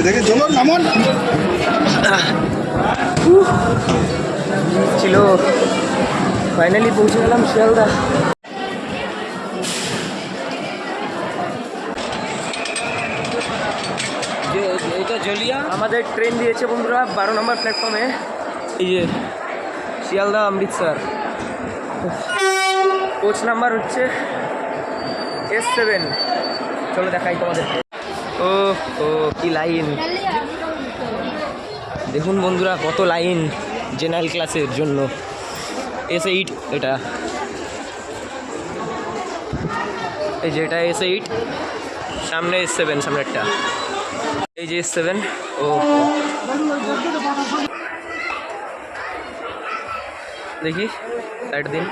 দেখে চলো নামন ছিল। ফাইনালি পৌঁছে গেলাম শিয়ালদা। আমাদের ট্রেন দিয়েছে বন্ধুরা 12 নম্বর প্ল্যাটফর্মে। এই যে শিয়ালদা অমৃতসর, কোচ নাম্বার হচ্ছে S7। চলো দেখাই তোমাদের। ও ও কি লাইন দেখুন বন্ধুরা, কত লাইন জেনারেল ক্লাসের জন্য। S8 এটা, এই যে এটা S8, সামনে S7, সামনে একটা এই যে S7। ও দেখি সাইড দিন।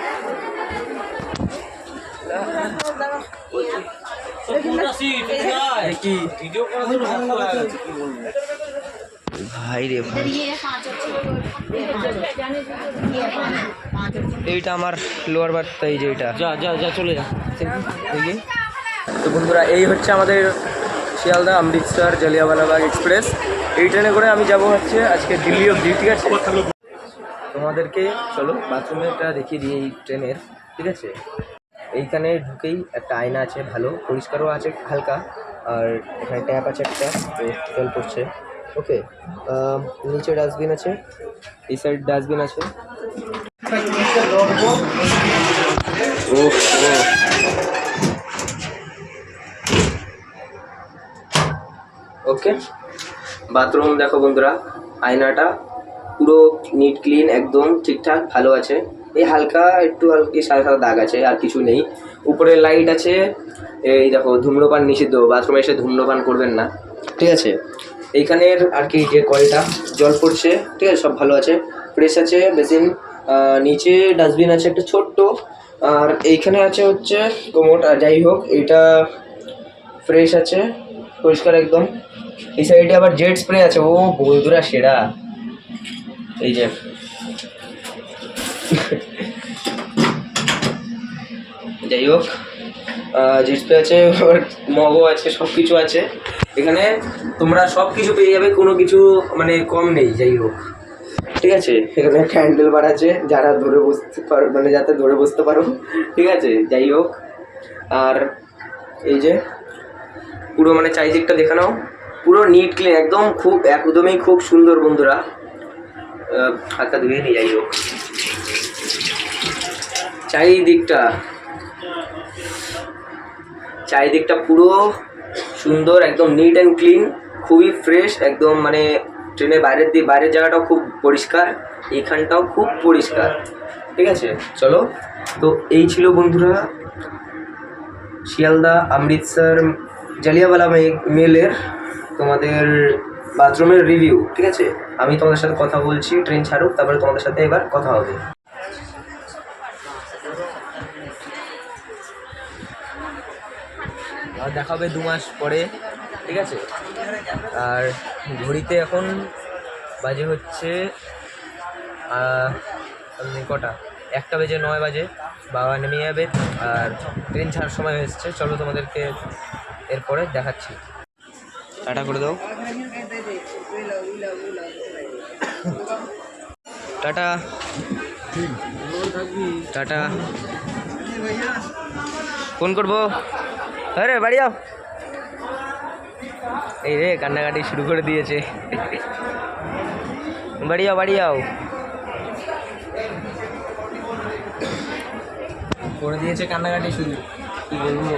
ভাই রে ভাই, এইটা আমার লোয়ার বার্থ। এই যে এটা যা যা যা চলে যা দেখি। তো বন্ধুরা, এই হচ্ছে আমাদের শিয়ালদা অমৃতসর জালিয়ানওয়ালাবাগ এক্সপ্রেস। এই ট্রেনে করে আমি যাব হচ্ছে আজকে দিল্লি অবধি, ঠিক আছে? তোমাদেরকে চলো বাথরুমেরটা দেখিয়ে দিই এই ট্রেনের, ঠিক আছে? এইখানে ঢুকেই একটা আয়না আছে, ভালো পরিষ্কারও আছে হালকা, আর এখানে ট্যাপ আছে একটা, জল পড়ছে। ওকে, নিচে ডাস্টবিন আছে, এই সাইড ডাস্টবিন আছে। ওকে, বাথরুম দেখো বন্ধুরা, আয়নাটা পুরো নিট ক্লিন, একদম ঠিকঠাক ভালো আছে। এই হালকা একটু সাদা সাদা দাগ আছে, আর কিছু নেই। উপরে লাইট আছে। এই দেখো, ধূম্রপান নিষিদ্ধ, বাথরুমে এসে ধূম্রপান করবেন না, ঠিক আছে? এইখানের আর কি যে কলটা জল পড়ছে, ঠিক আছে, সব ভালো আছে, ফ্রেশ আছে। বেসিন, নিচে ডাস্টবিন আছে একটা ছোট্ট, আর এইখানে আছে হচ্ছে কোমোট। আর যাই হোক, এটা ফ্রেশ আছে, পরিষ্কার একদম। এই সাইডে আবার জেট স্প্রে আছে। ও বন্ধুরা সেরা, এই যে যাই হোক, জেট স্প্রে আছে, আবার মগও আছে, সব কিছু আছে এখানে। তোমরা সব কিছু পেয়ে যাবে, কোনো কিছু মানে কম নেই। যাই হোক, ঠিক আছে? এখানে একটা হ্যান্ডেল বার আছে, যারা ধরে বসতে পারো, মানে যাতে ধরে বসতে পারো, ঠিক আছে? যাই হোক, আর এই যে পুরো মানে চারিদিকটা দেখে নাও, পুরো নিট ক্লিন একদম, খুব একদমই খুব সুন্দর বন্ধুরা। হাতটা ধুয়ে নিয়ে। যাই হোক, চারিদিকটা পুরো সুন্দর, একদম নিট অ্যান্ড ক্লিন, খুবই ফ্রেশ একদম। মানে ট্রেনের বাইরের জায়গাটাও খুব পরিষ্কার, এইখানটাও খুব পরিষ্কার, ঠিক আছে? চলো, তো এই ছিল বন্ধুরা শিয়ালদা অমৃতসর জালিয়ানওয়ালা মেলের তোমাদের বাথরুমের রিভিউ, ঠিক আছে? আমি তোমাদের সাথে কথা বলছি, ট্রেন ছাড়ুক, তারপরে তোমাদের সাথে এবার কথা হবে। আর দেখা হবে 2 মাস পরে, ঠিক আছে? আর ঘড়িতে এখন বাজে হচ্ছে কটা, 1:09 বাজে। বাবা নেমে যাবে, আর ট্রেন ছাড়ার সময় হয়েছে। চলো তোমাদেরকে এরপরে দেখাচ্ছি। টাটা করে দাও, টাটা টাটা। ফোন করবো। আরে বাড়ি যাও। এই রে, কান্নাকাটি শুরু করে দিয়েছে। বাড়ি যাও, বাড়ি যাও করে দিয়েছে, কান্নাকাটি শুরু। কি বলবো?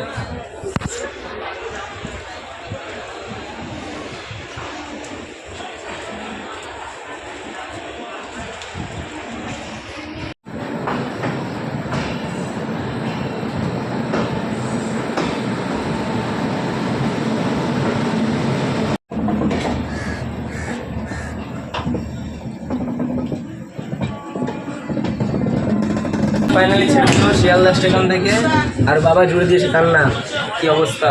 ফাইনালি ছেড়ে দিল শিয়ালদা স্টেশন থেকে, আর বাবা জুড়ে দিয়েছে কান্না। কি অবস্থা!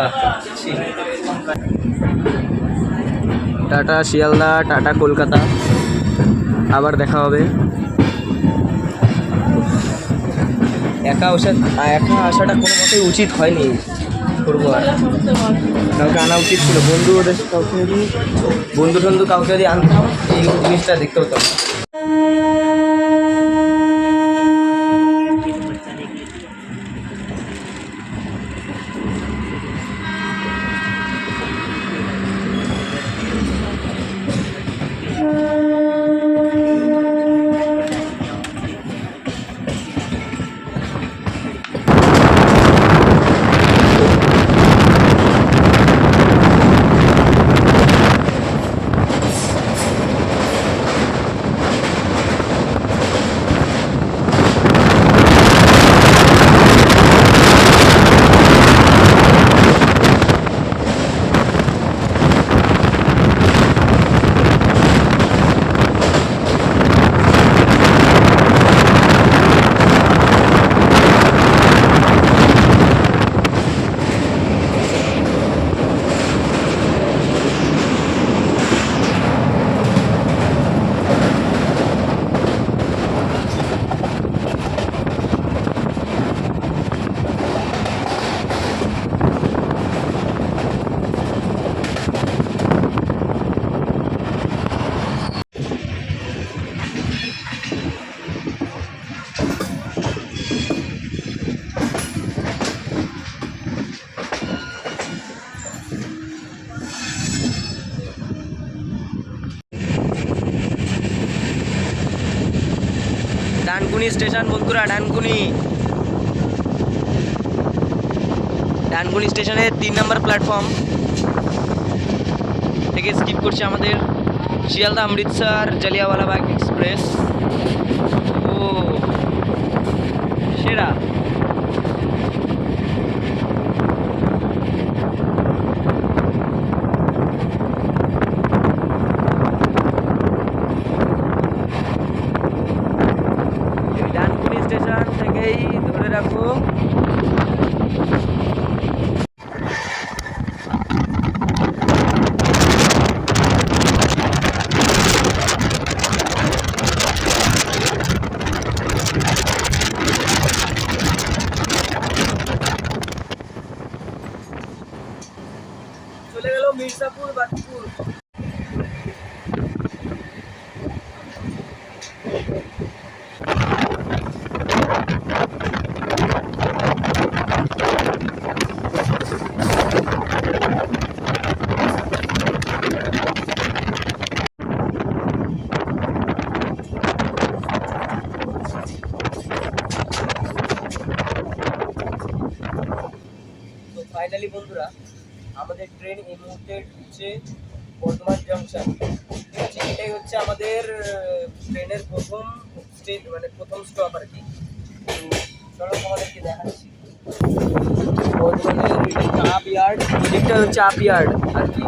টাটা শিয়ালদা, টাটা কলকাতা, আবার দেখা হবে। একা আসাটা কোনো মতেই উচিত হয়নি। করবো আর কাউকে আনা উচিত ছিল, বন্ধু ওদের কাউকে যদি বন্ধু টন্ধু কাউকে যদি আনতাম এই জিনিসটা দেখতে হতো। ডানকুনি স্টেশন বন্ধুরা, ডানকুনি স্টেশনের 3 নম্বর প্ল্যাটফর্ম থেকে স্কিপ করছে আমাদের শিয়ালদা অমৃতসর জালিয়াওয়ালা বাগ এক্সপ্রেস। ও সেরা। ডানকুনি স্টেশন থেকেই ধরে রাখো চলে গেল মির্জাপুর বাদপুর। তো ফাইনালি বন্ধুরা আমাদের ট্রেন এই মুহূর্তে ঢুকছে বর্ধমান জংশন। ঠিক আছে, এটাই হচ্ছে আমাদের ট্রেনের প্রথম মানে প্রথম স্টপ আর কি। চলো তোমাদেরকে দেখাচ্ছি বর্ধমানের আপ ইয়ার্ড, দিকটা হচ্ছে আপ ইয়ার্ড আর কি।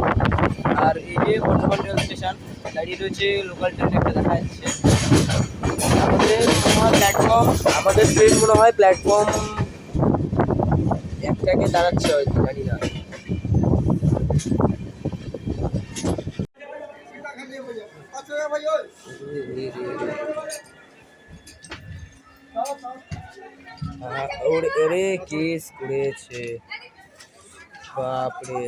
আর এই যে বর্ধমান রেল স্টেশন দাঁড়িয়ে রয়েছে লোকাল ট্রেন একটা দেখা যাচ্ছে। আমাদের ট্রেন মনে হয় প্ল্যাটফর্ম একটাকে দাঁড়াচ্ছে হয়তো, জানি না। ওরে কেস করেছে বাপরে।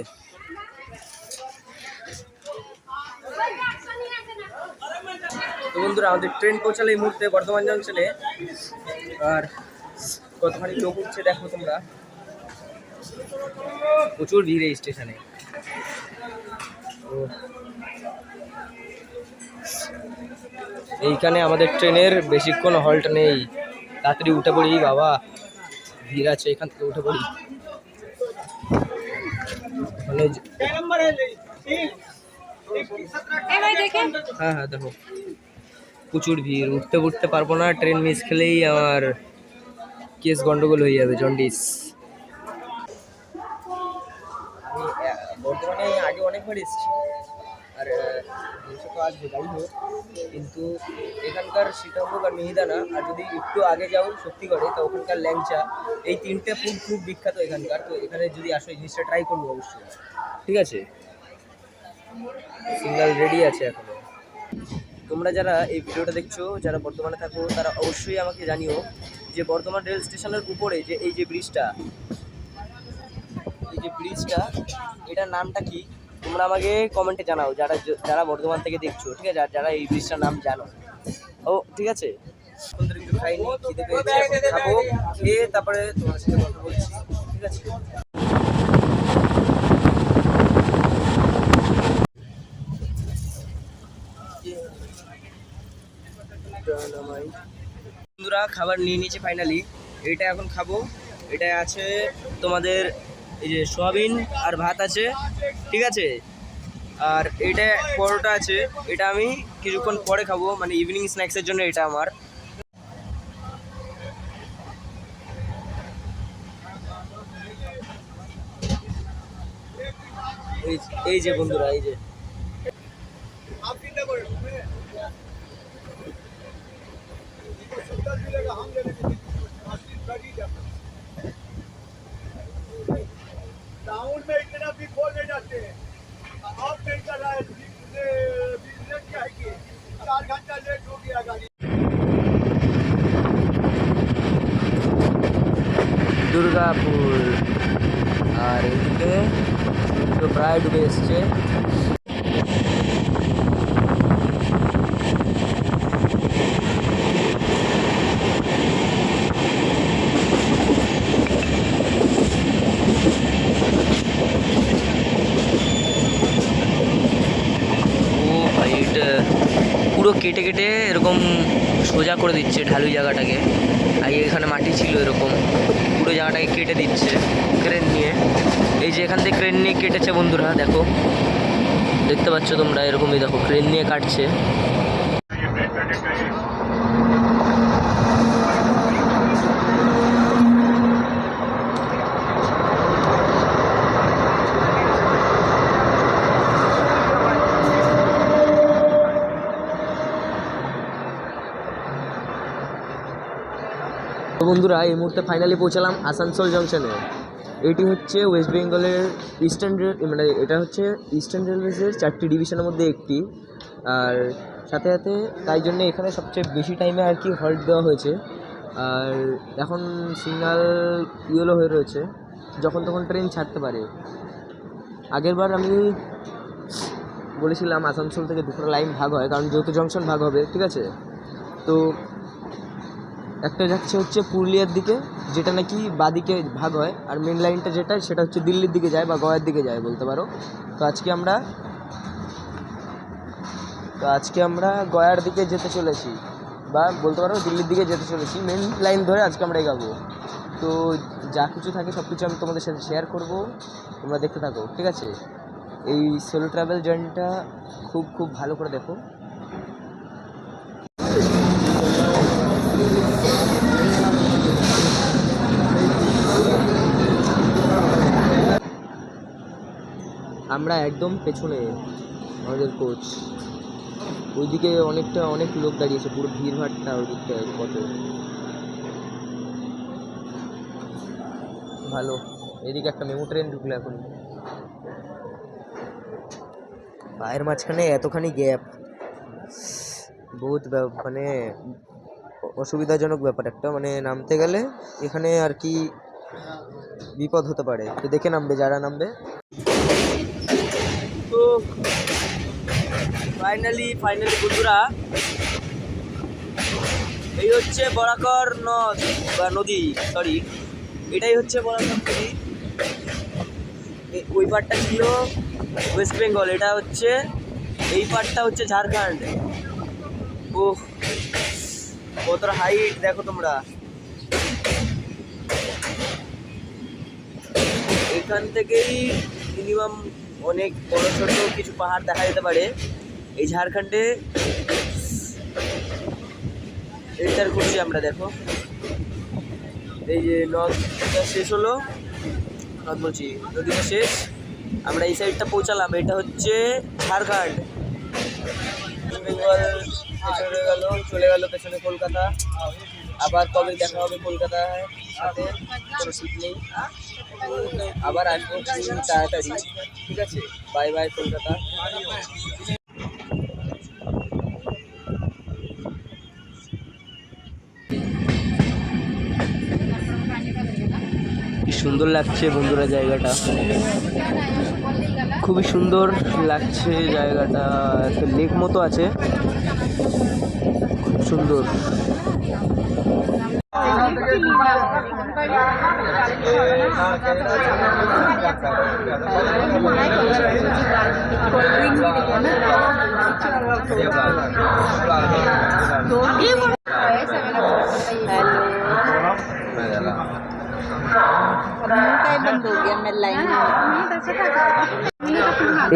তো বন্ধুরা আমাদের ট্রেন পৌঁছালো এই মুহূর্তে বর্ধমান জংশনে। আর কতখানি লোক উঠছে দেখো তোমরা, প্রচুর ভিড় এই স্টেশনে। এইখানে আমাদের ট্রেনের বেশিক্ষণ হল্ট নেই, তাড়াতাড়ি উঠে পড়ি বাবা, ভিড় আছে, এখান থেকে উঠে পড়ি। হ্যাঁ হ্যাঁ দেখো প্রচুর ভিড়, উঠতে পারবো না, ট্রেন মিস খেলেই আমার কেস গন্ডগোল হয়ে যাবে, জন্ডিস। আমি বর্তমানে আগে অনেকবার এসেছি আর তো আসবে যাই হোক, কিন্তু এখানকার সীতাভোগ আর মিহিদানা আর যদি একটু আগে যাও শক্তিগড়ে তো ওখানকার ল্যাংচা, এই তিনটে ফুড খুব বিখ্যাত এখানকার। তো এখানে যদি আসো এই জিনিসটা ট্রাই করবো অবশ্যই, ঠিক আছে? সিগন্যাল রেডি আছে এখনো। তোমরা যারা এই ভিডিওটা দেখছো, যারা বর্ধমানে থাকো, তারা অবশ্যই আমাকে জানিও যে বর্ধমান রেল স্টেশনের উপরে যে এই যে ব্রিজটা, এই যে ব্রিজটা, এটার নামটা কি তোমরা আমাকে কমেন্টে জানাও, যারা যারা বর্ধমান থেকে দেখছো, ঠিক আছে, আর যারা এই ব্রিজটার নাম জানো। ও ঠিক আছে, সুন্দর একটু খাইনি, খিদে পেয়েছে, এখন খাবো, খেয়ে তারপরে তোমার সাথে কথা বলছি, ঠিক আছে। বন্ধুরা খাবার নিয়ে নিয়েছি ফাইনালি, এটা এখন খাবো। এটা আছে তোমাদের এই যে সোয়াবিন আর ভাত আছে, ঠিক আছে, আর এটা পরোটা আছে, এটা আমি কিছুক্ষণ পরে খাবো, মানে ইভিনিং স্ন্যাক্সের জন্য এটা আমার। এই যে বন্ধুরা, এই যে टाउन में इतना भी खोलने जाते हैं। आप नहीं कर रहा है, बिजनेस क्या है कि 4 घंटा लेट हो गया गाड़ी। দুর্গাপুর, আর এইদিকে সূর্য প্রায় ডুবে এসছে। পুরো কেটে কেটে এরকম সোজা করে দিচ্ছে ঢালুই জায়গাটাকে। আগে এখানে মাটি ছিল, এরকম পুরো জায়গাটাকে কেটে দিচ্ছে ক্রেন নিয়ে। এই যে এখান থেকে ক্রেন নিয়ে কেটেছে বন্ধুরা, দেখো দেখতে পাচ্ছ তোমরা, এরকমই দেখো ক্রেন নিয়ে কাটছে। তো বন্ধুরা এই মুহূর্তে ফাইনালি পৌঁছালাম আসানসোল জংশনে। এটি হচ্ছে ওয়েস্ট বেঙ্গলের ইস্টার্ন রেল, মানে এটা হচ্ছে ইস্টার্ন রেলওয়েজের 4টি ডিভিশনের মধ্যে একটি। আর সাথে সাথে তাই জন্য এখানে সবচেয়ে বেশি টাইমে আর কি হল্ট দেওয়া হয়েছে। আর এখন সিগন্যাল ইয়েলো হয়ে রয়েছে, যখন তখন ট্রেন ছাড়তে পারে। আগেরবার আমি বলেছিলাম আসানসোল থেকে দুটো লাইন ভাগ হয়, কারণ যেহেতু জংশন ভাগ হবে, ঠিক আছে। তো একটা যাচ্ছে হচ্ছে পুরুলিয়ার দিকে, যেটা নাকি বাদিকে ভাগ হয়, আর মেন লাইনটা যেটা সেটা হচ্ছে দিল্লির দিকে যায় বা গয়ার দিকে যায় বলতে পারো। তো আজকে আমরা গয়ার দিকে যেতে চলেছি, বা বলতে পারো দিল্লির দিকে যেতে চলেছি। মেন লাইন ধরে আজকে আমরা এগাবো। তো যা কিছু থাকে সব কিছু আমি তোমাদের সাথে শেয়ার করব, তোমরা দেখতে থাকো, ঠিক আছে। এই সোলো ট্রাভেল জার্নিটা খুব খুব ভালো করে দেখো। আমরা একদম পেছনে, আমাদের কোচ ওইদিকে অনেক লোক দাঁড়িয়েছে, পুরো ভিড়ভাড়টা ওই দিকটা কত ভালো। এদিকে একটা মেমো ট্রেন ঢুকলো এখন, পায়ের মাঝখানে এতখানি গ্যাপ, বহুত মানে অসুবিধাজনক ব্যাপার একটা, মানে নামতে গেলে এখানে আর কি বিপদ হতে পারে। তো দেখে নামবে যারা নামবে। তো ফাইনালি বন্ধুরা, এই হচ্ছে বরাকর নদ বা নদী, সরি, এটাই হচ্ছে বরাকর নদী। ওই পারটা ছিল ওয়েস্ট বেঙ্গল, এটা হচ্ছে, এই পারটা হচ্ছে ঝাড়খণ্ড। ও কতটা হাইট দেখো তোমরা, এখান থেকেই মিনিমাম অনেক বড় ছোট কিছু পাহাড় দেখা যেতে পারে এই ঝাড়খণ্ডে। এন্টার করছি আমরা, দেখো এই যে নদটা শেষ হলো, নদীটা শেষ, আমরা এই সাইডটা পৌঁছালাম। এটা হচ্ছে ঝাড়খণ্ড, বেঙ্গল চলে গেল পেছনে কলকাতা। আবার কবে দেখা হবে কলকাতায় সাথে কোনো ঠিক নেই, আবার আসবো তাড়াতাড়ি, ঠিক আছে। Bye bye Kolkata. সুন্দর লাগছে বন্ধুরা জায়গাটা, খুবই সুন্দর লাগছে জায়গাটা। একটা লেক মতো আছে, খুব সুন্দর।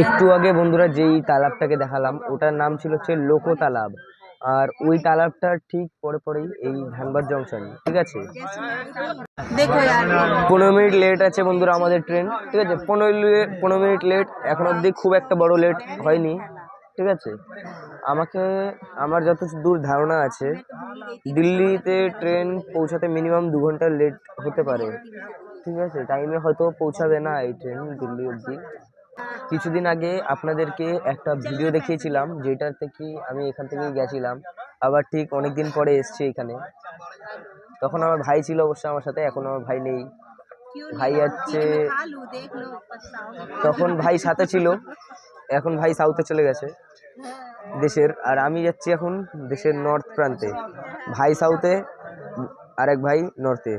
একটু আগে বন্ধুরা যেই তালাবটাকে দেখালাম ওটার নাম ছিল হচ্ছে লোকো তালাব, আর ওই তালাবটার ঠিক পরে পরেই এই ধানবাদ জংশন। ঠিক আছে, 15 মিনিট লেট আছে বন্ধুরা আমাদের ট্রেন। ঠিক আছে, 15 মিনিট লেট, এখন অবধি খুব একটা বড় লেট হয়নি। ঠিক আছে, আমার যত দূর ধারণা আছে দিল্লিতে ট্রেন পৌঁছাতে মিনিমাম 2 ঘন্টা লেট হতে পারে। ঠিক আছে, টাইমে হয়তো পৌঁছাবে না এই ট্রেন দিল্লি অবধি। কিছুদিন আগে আপনাদেরকে একটা ভিডিও দেখিয়েছিলাম যেটার থেকে আমি এখান থেকে গেছিলাম, আবার ঠিক অনেক দিন পরে এসছি এখানে। তখন আমার ভাই ছিল অবশ্য আমার সাথে, এখন আমার ভাই নেই। ভাই যাচ্ছে, তখন ভাই সাথে ছিল, এখন ভাই সাউথে চলে গেছে দেশের, আর আমি যাচ্ছি এখন দেশের নর্থ প্রান্তে। ভাই সাউথে, আরেক ভাই নর্থে।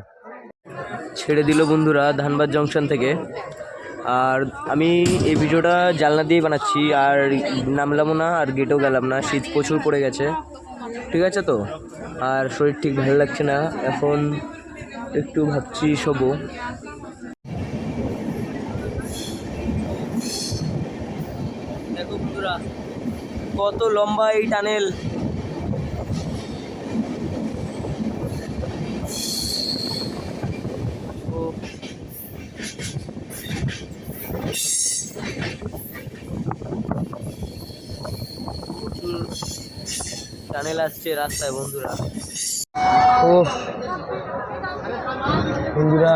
ছেড়ে দিল বন্ধুরা ধানবাদ জংশন থেকে, আর আমি এই ভিডিওটা জানলা দিয়ে বানাচ্ছি, আর নামলামও না আর গেটেও গেলাম না, শীত প্রচুর পড়ে গেছে। ঠিক আছে তো, আর শরীর ঠিক ভালো লাগছে না, এখন একটু ভাবছি শোবো। দেখো বন্ধুরা কত লম্বা এই টানেল। প্রচুর টানেল আসছে রাস্তায় বন্ধুরা। ও বন্ধুরা,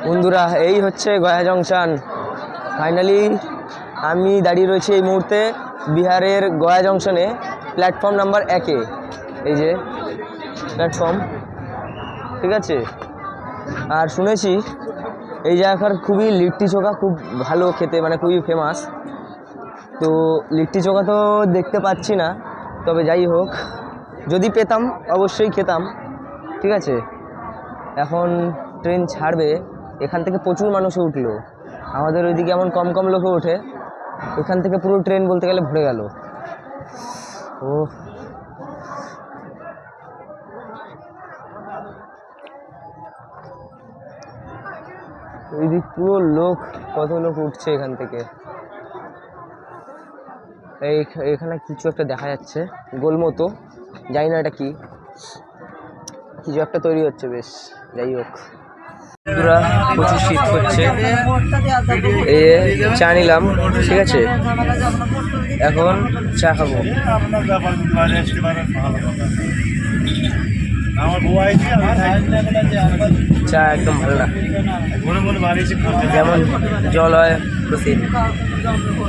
বন্ধুরা এই হচ্ছে গয়া জংশন। ফাইনালি আমি দাঁড়িয়ে রয়েছি এই মুহূর্তে বিহারের গয়া জংশনে, প্ল্যাটফর্ম নাম্বার 1-এ। এই যে প্ল্যাটফর্ম, ঠিক আছে। আর শুনেছি এই জায়গার খুবই লিট্টি চোখা খুব ভালো খেতে, মানে খুবই ফেমাস। তো লিট্টি চোখা তো দেখতে পাচ্ছি না, তবে যাই হোক যদি পেতাম অবশ্যই খেতাম। ঠিক আছে, এখন ট্রেন ছাড়বে, এখান থেকে প্রচুর মানুষে উঠলো। আমাদের ওইদিকে এমন কম কম লোকে ওঠে, এখান থেকে পুরো ট্রেন বলতে গেলে ভরে গেল। ও ওইদিক পুরো লোক, কত লোক উঠছে এখান থেকে। এখানে কিছু একটা দেখা যাচ্ছে গোল মতো, জানি না এটা কি, কিছু একটা তৈরি হচ্ছে বেশ। যাই হোক বন্ধুরা, প্রচুর শীত করছে, চা নিলাম। ঠিক আছে, এখন চা খাবো। চা একদম ভালো না, যেমন জল হয় প্রতিদিন,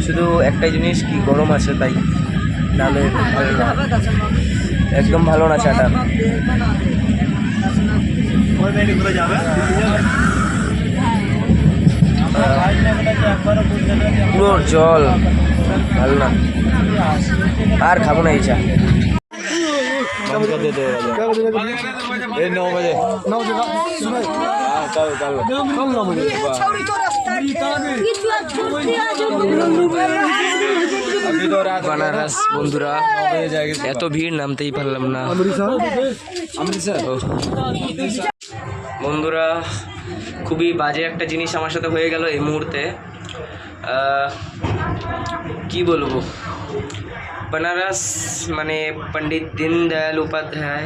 শুধু একটাই জিনিস কি গরম আছে তাই, নাহলে ভালো না, একদম ভালো না চাটা। পুরো জল, ভালো না, আর খাবো না এই চা। বানারস বন্ধুরা, এত ভিড় নামতেই পারলাম না। বন্ধুরা খুবই বাজে একটা জিনিস আমার সাথে হয়ে গেল এই মুহূর্তে। কি বলবো, बनारस মানে পণ্ডিত দীনদয়াল উপাধ্যায়,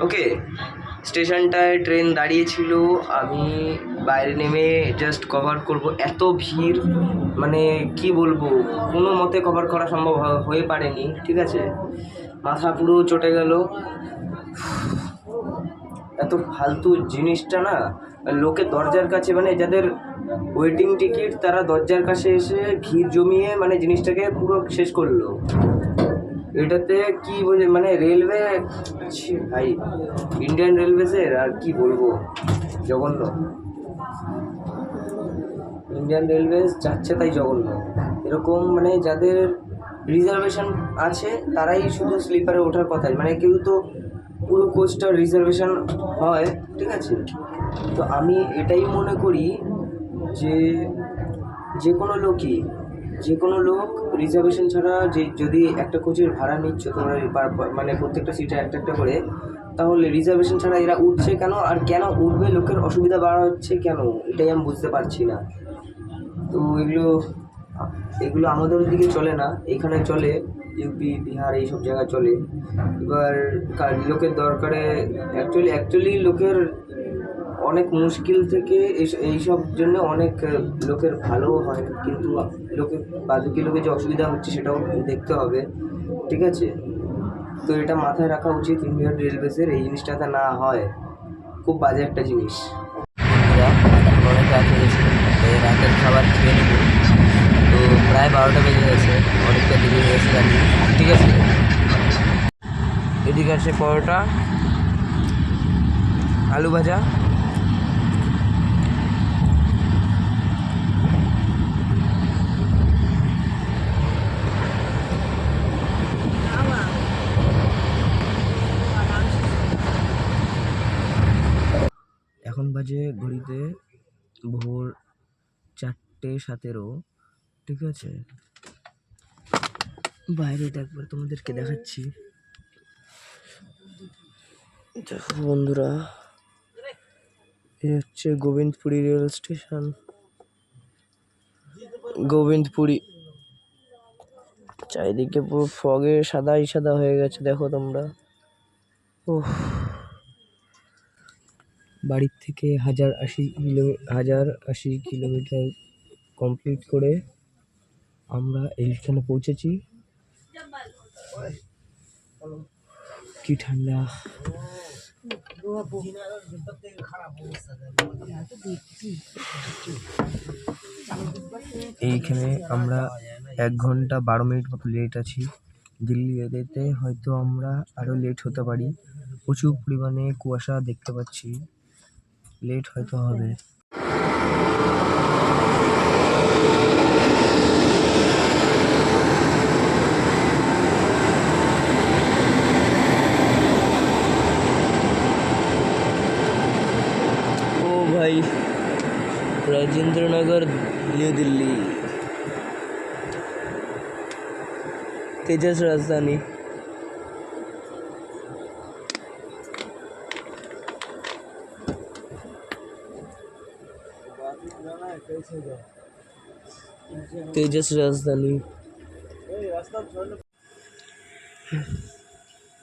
ওকে, স্টেশনটায় ট্রেন দাঁড়িয়েছিল, আমি বাইরে নেমে জাস্ট কভার করব, এত ভিড়, মানে কি বলবো, কোনো মতে কভার করা সম্ভব হয়ে পারেনি। ঠিক আছে, মাথা পুরো চটে গেল। এত ফালতু জিনিসটা না, লোকে দরজার কাছে, মানে যাদের ওয়েটিং টিকিট তারা দরজার কাছে এসে ভিড় জমিয়ে মানে জিনিসটাকে পুরো শেষ করলো। এটাতে কি বলে মানে রেলওয়ে ভাই, ইন্ডিয়ান রেলওয়েজের আর কি বলবো, জঘন্য। ইন্ডিয়ান রেলওয়েজ যাচ্ছে তাই জঘন্য। এরকম মানে যাদের রিজার্ভেশন আছে তারাই শুধু স্লিপারে ওঠার কথা, মানে কেউ তো পুরো কোচটার রিজার্ভেশন হয়, ঠিক আছে। তো আমি এটাই মনে করি যে যে কোনো লোক রিজার্ভেশন ছাড়া যে যদি একটা কোচের ভাড়া নিচ্ছ তোমরা মানে প্রত্যেকটা সিটে একটা একটা করে, তাহলে রিজার্ভেশন ছাড়া এরা উঠছে কেন, আর কেন উঠবে, লোকের অসুবিধা বাড়া হচ্ছে কেন, এটাই আমি বুঝতে পারছি না। তো এগুলো আমাদের ওদিকে চলে না, এখানে চলে, ইউপি বিহার এইসব জায়গায় চলে। এবার লোকের দরকারে অ্যাকচুয়ালি লোকের অনেক মুশকিল থেকে এইসব জন্য অনেক লোকের ভালোও হয়, কিন্তু লোকের বাকি লোকের যে অসুবিধা হচ্ছে সেটাও দেখতে হবে, ঠিক আছে। তো এটা মাথায় রাখা উচিত ইন্ডিয়ান রেলওয়েজের, এই জিনিসটাতে না হয়, খুব বাজে একটা জিনিস। অনেক রাত হয়ে গেছে, রাতের খাবার খেয়ে নেব। তো প্রায় 12টা বেজে গেছে, অনেকটা দেরি হয়ে গেছে জানি, ঠিক আছে। এদিকে আছে পরোটা, আলু ভাজা, এখন বাজে ঘড়িতে ভোর 4:17, ঠিক আছে। বাইরেটা একবার তোমাদেরকে দেখাচ্ছি, দেখো বন্ধুরা, এ হচ্ছে গোবিন্দপুরি রেল স্টেশন, গোবিন্দপুরি। চারিদিকে পুরো ফগে সাদাই সাদা হয়ে গেছে, দেখো তোমরা। ওহ, বাড়ির থেকে 1080 কিলোমিটার কমপ্লিট করে আমরা এইখানে পৌঁছেছি। কি ঠান্ডা! এইখানে আমরা 1 ঘন্টা 12 মিনিট মতো লেট আছি। দিল্লি যেতে হয়তো আমরা আরও লেট হতে পারি, প্রচুর পরিমাণে কুয়াশা দেখতে পাচ্ছি, লেট হয়তো হবে। ও ভাই, राजेंद्रनगर न्यू दिल्ली, तेजस राजधानी। तेजस राजधानी।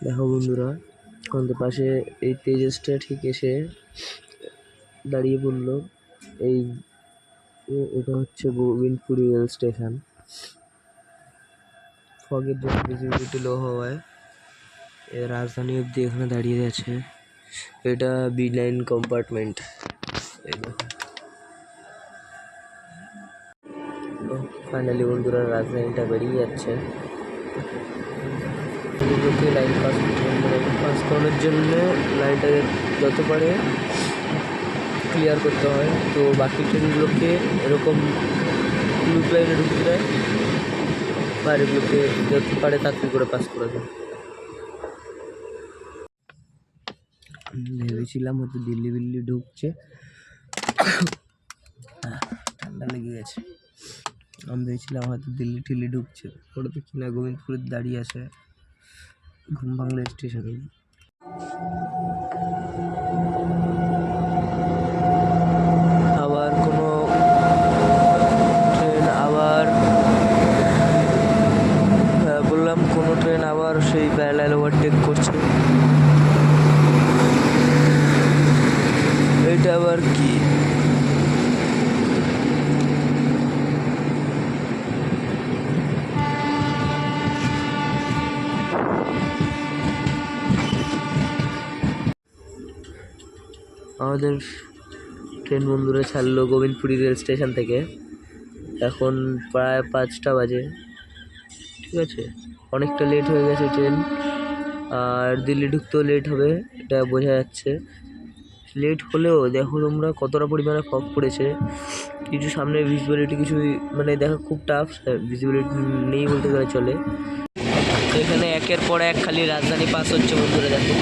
দেখো বন্ধুরা, আমাদের পাশে এই তেজসটা ঠিক এসে দাঁড়িয়ে পড়লো। এটা হচ্ছে গোবিন্দপুরি রেল স্টেশন। ফগের জন্য ভিজিবিলিটি লো হওয়ায় রাজধানী অব্দি এখানে দাঁড়িয়ে আছে। এটা B9 কম্পার্টমেন্ট। ফাইনালি বন্ধুরা রাজধানীটা বেরিয়ে যাচ্ছে। লাইন পাস করানোর জন্য লাইনটাকে যত পারে ক্লিয়ার করতে হয়। তো বাকি ট্রেনগুলোকে এরকম লুপ লাইনে ঢুকতে দেয়, বাইরেগুলোকে যত পারে তাড়াতাড়ি করে পাস করে দেয়। ভেবেছিলাম হয়তো দিল্লি ঢুকছে, ঠান্ডা লেগে গেছে। আমি ভেবেছিলাম হয়তো দিল্লি ঢুকছে, ওটা তো কিনা গোবিন্দপুরে দাঁড়িয়ে আছে ঘুম বাংলা স্টেশনে। আবার কোনো ট্রেন বললাম কোনো ট্রেন আবার সেই প্যারালাল ওভারটেক করছে। এটা আবার কি? আমাদের ট্রেন বন্ধুরা ছাড়লো গোবিন্দপুরি রেল স্টেশন থেকে, এখন প্রায় 5টা বাজে, ঠিক আছে। অনেকটা লেট হয়ে গেছে ট্রেন, আর দিল্লি ঢুকতেও লেট হবে এটা বোঝা যাচ্ছে। লেট হলেও দেখো তোমরা কতটা পরিমাণে ফগ পড়েছে, কিছু সামনে ভিজিবিলিটি কিছুই মানে দেখা খুব টাফ, ভিজিবিলিটি নেই বলতে গেলে চলে। এখানে একের পর এক খালি রাজধানী পাস হচ্ছে বন্ধুরা, দেখো।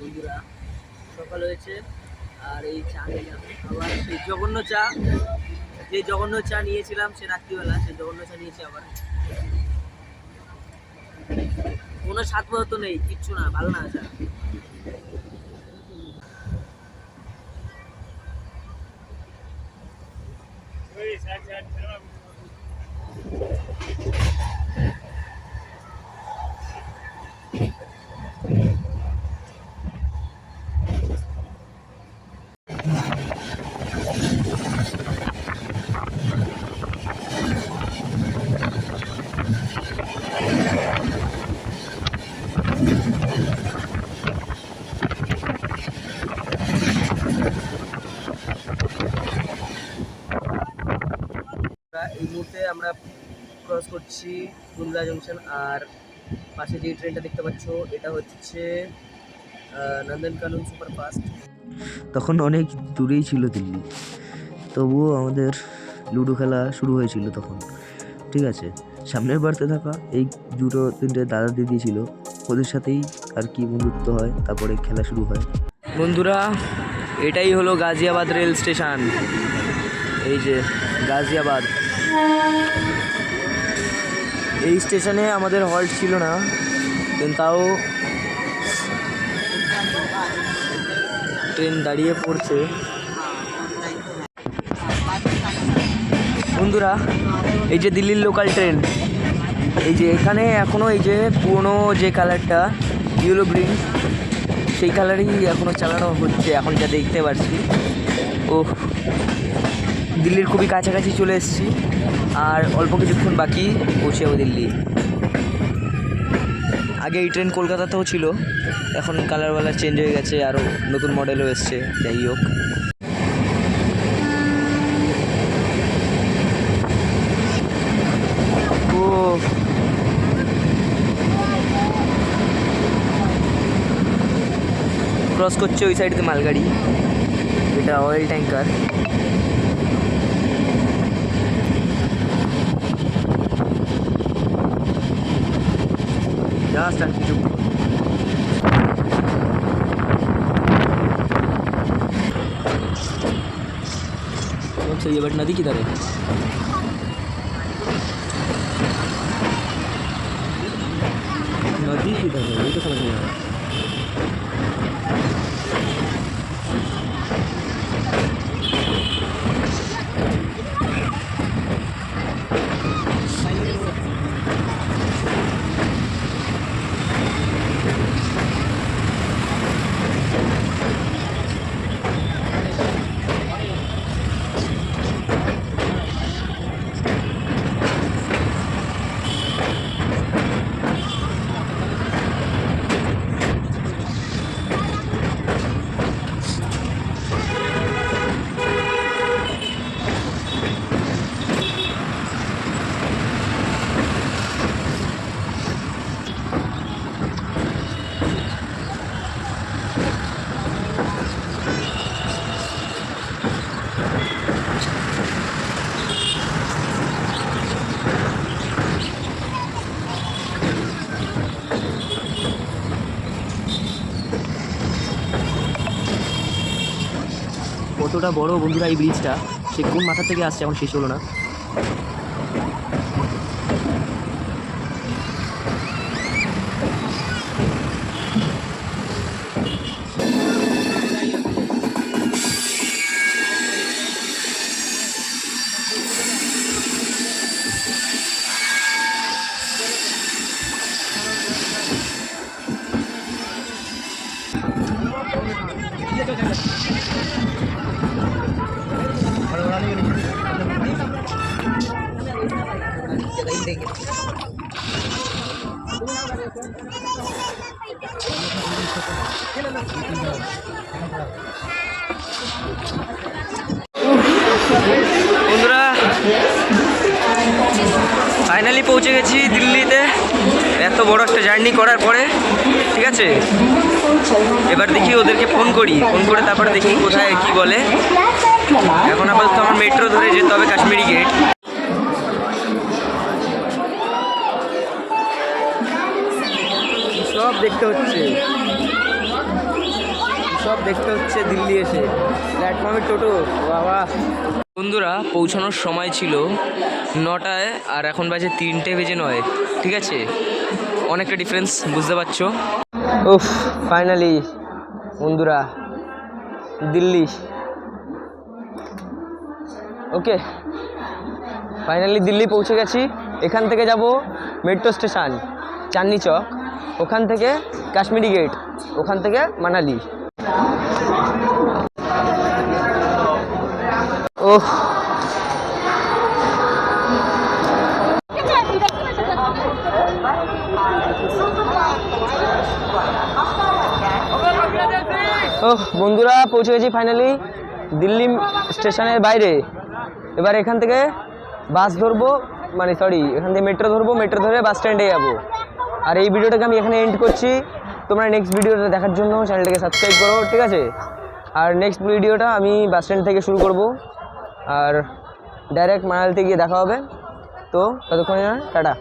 বন্ধুরা সকাল হয়েছে আর এই চা নিলাম আবার, সেই জঘন্য চা, যে জঘন্য চা নিয়েছিলাম সে রাত্রিবেলা, সেই জঘন্য চা নিয়েছি আবার। কোনো স্বাদ পদার্থ নেই, কিচ্ছু না, ভালো না চা। এই মুহূর্তে আমরা ক্রস করছি কুন্দলা জংশন, আর পাশে যে ট্রেনটা দেখতে পাচ্ছ এটা হচ্ছে নন্দনকানন সুপারফাস্ট। তখন অনেক দূরেই ছিল দিল্লি, তবুও আমাদের লুডো খেলা শুরু হয়েছিল তখন, ঠিক আছে। সামনের বাড়তে থাকা এই দুটো তিনটে দাদা দিদি ছিল, ওদের সাথেই আর কি বন্ধুত্ব হয়, তারপরে খেলা শুরু হয়। বন্ধুরা এটাই হলো গাজিয়াবাদ রেল স্টেশন, এই যে গাজিয়াবাদ। এই স্টেশনে আমাদের হল্ট ছিল না, কিন্তু তাও ট্রেন দাঁড়িয়ে পড়ছে। বন্ধুরা এই যে দিল্লির লোকাল ট্রেন, এই যে এখানে এখনও এই যে পুরনো যে কালারটা ইয়েলো গ্রিন, সেই কালারই এখনও চালানো হচ্ছে এখন যা দেখতে পাচ্ছি। ও দিল্লির খুবই কাছাকাছি চলে এসেছি, আর অল্প কিছুক্ষণ বাকি পৌঁছে যাবো দিল্লি। আগে এই ট্রেন কলকাতাতেও ছিল, এখন কালার চেঞ্জ হয়ে গেছে, আরও নতুন মডেলও এসছে। যাই হোক, ও ক্রস করছে ওই সাইডে মালগাড়ি, এটা অয়েল ট্যাঙ্কার। জাস্ট আর কিছু सही है, बट नदी किधर है? नदी किधर है ये तो समझ नहीं आ रहा। এতটা বড় বন্ধুরা এই ব্রিজটা, সে কোন মাথা থেকে আসছে এখন শেষ হলো না। বন্ধুরা ফাইনালি পৌঁছে গেছি দিল্লিতে, এত বড় একটা জার্নি করার পরে। ঠিক আছে, এবার দেখি ওদেরকে ফোন করে তারপরে দেখি কোথায় কি বলে। এখন আপাতত আমার মেট্রো ধরে যেতে হবে কাশ্মীরি গেট। সব দেখতে হচ্ছে দিল্লি এসে প্ল্যাটফর্মে টোটো। বাবা বন্ধুরা পৌঁছানোর সময় ছিল 9টায় আর এখন বাজে 3:09। ঠিক আছে, অনেকটা ডিফারেন্স বুঝতে পারছো। উফ ফাইনালি বন্ধুরা দিল্লি। ওকে, ফাইনালি দিল্লি পৌঁছে গেছি। এখান থেকে যাব মেট্রো স্টেশন চাঁদনি চক, ওখান থেকে কাশ্মীরি গেট, ওখান থেকে মানালি। ওহ বন্ধুরা পৌঁছে গেছি ফাইনালি দিল্লি স্টেশনের বাইরে। এবার এখান থেকে বাস ধরবো, মানে সরি এখান থেকে মেট্রো ধরবো, মেট্রো ধরে বাস স্ট্যান্ডে যাবো। আর এই ভিডিওটাকে আমি এখানে এন্ড করছি। তোমরা নেক্সট ভিডিওটা দেখার জন্য চ্যানেলটাকে সাবস্ক্রাইব করো। ঠিক আছে, আর নেক্সট ভিডিওটা আমি বাস স্ট্যান্ড থেকে শুরু করব আর ডাইরেক্ট মানালিতে গিয়ে দেখা হবে। তো ততক্ষণে টাটা।